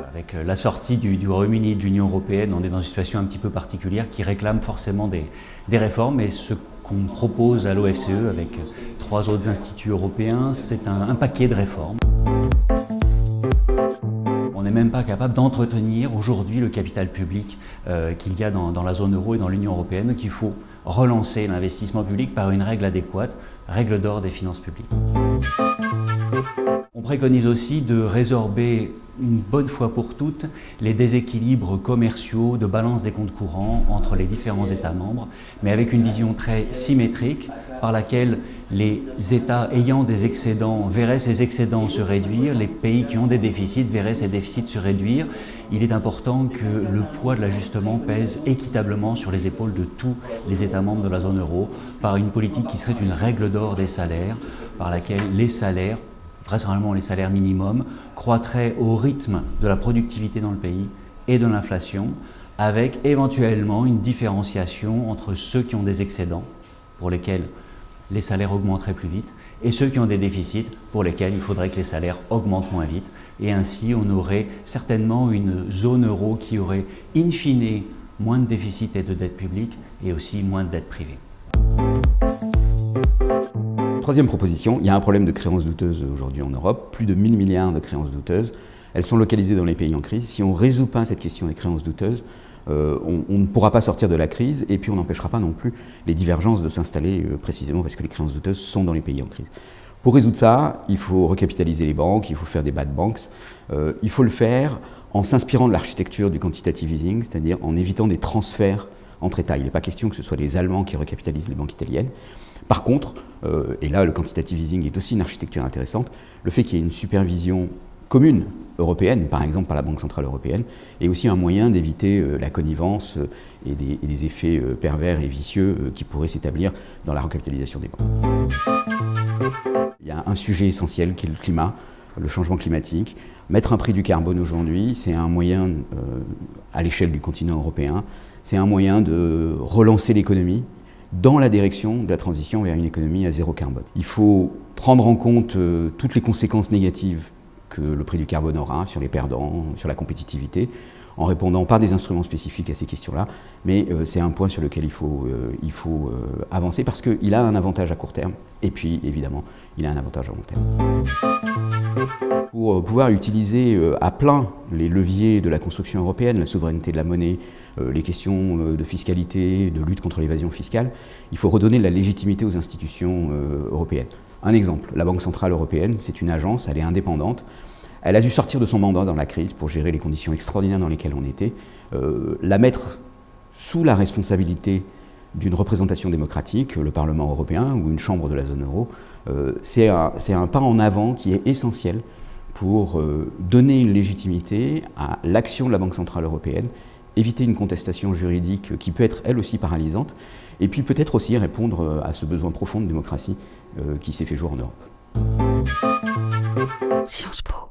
Avec la sortie du Royaume-Uni de l'Union européenne, on est dans une situation un petit peu particulière qui réclame forcément des réformes. Et ce qu'on propose à l'OFCE avec 3 autres instituts européens, c'est un paquet de réformes. On n'est même pas capable d'entretenir aujourd'hui le capital public qu'il y a dans la zone euro et dans l'Union européenne. Donc il faut relancer l'investissement public par une règle adéquate, règle d'or des finances publiques. On préconise aussi de résorber une bonne fois pour toutes les déséquilibres commerciaux de balance des comptes courants entre les différents États membres, mais avec une vision très symétrique par laquelle les États ayant des excédents verraient ces excédents se réduire, les pays qui ont des déficits verraient ces déficits se réduire. Il est important que le poids de l'ajustement pèse équitablement sur les épaules de tous les États membres de la zone euro par une politique qui serait une règle d'or des salaires, par laquelle les salaires, vraisemblablement les salaires minimums, croîtraient au rythme de la productivité dans le pays et de l'inflation, avec éventuellement une différenciation entre ceux qui ont des excédents, pour lesquels les salaires augmenteraient plus vite, et ceux qui ont des déficits, pour lesquels il faudrait que les salaires augmentent moins vite. Et ainsi, on aurait certainement une zone euro qui aurait, in fine, moins de déficits et de dettes publiques, et aussi moins de dettes privées. Troisième proposition, il y a un problème de créances douteuses aujourd'hui en Europe, plus de 1 000 milliards de créances douteuses. Elles sont localisées dans les pays en crise. Si on ne résout pas cette question des créances douteuses, on ne pourra pas sortir de la crise et puis on n'empêchera pas non plus les divergences de s'installer précisément parce que les créances douteuses sont dans les pays en crise. Pour résoudre ça, il faut recapitaliser les banques, il faut faire des bad banks. Il faut le faire en s'inspirant de l'architecture du quantitative easing, c'est-à-dire en évitant des transferts entre États. Il n'est pas question que ce soit les Allemands qui recapitalisent les banques italiennes. Par contre, et là le quantitative easing est aussi une architecture intéressante, le fait qu'il y ait une supervision commune européenne, par exemple par la Banque Centrale Européenne, est aussi un moyen d'éviter la connivence et des effets pervers et vicieux qui pourraient s'établir dans la recapitalisation des banques. Il y a un sujet essentiel qui est le climat, le changement climatique. Mettre un prix du carbone aujourd'hui, c'est un moyen, à l'échelle du continent européen, c'est un moyen de relancer l'économie dans la direction de la transition vers une économie à zéro carbone. Il faut prendre en compte toutes les conséquences négatives que le prix du carbone aura sur les perdants, sur la compétitivité, en répondant par des instruments spécifiques à ces questions-là. Mais c'est un point sur lequel il faut avancer parce qu'il a un avantage à court terme et puis évidemment il a un avantage à long terme. Pour pouvoir utiliser à plein les leviers de la construction européenne, la souveraineté de la monnaie, les questions de fiscalité, de lutte contre l'évasion fiscale, il faut redonner de la légitimité aux institutions européennes. Un exemple, la Banque Centrale Européenne, c'est une agence, elle est indépendante. Elle a dû sortir de son mandat dans la crise pour gérer les conditions extraordinaires dans lesquelles on était, la mettre sous la responsabilité d'une représentation démocratique, le Parlement européen ou une chambre de la zone euro. C'est un pas en avant qui est essentiel pour donner une légitimité à l'action de la Banque Centrale Européenne, éviter une contestation juridique qui peut être elle aussi paralysante, et puis peut-être aussi répondre à ce besoin profond de démocratie qui s'est fait jour en Europe. Sciences Po.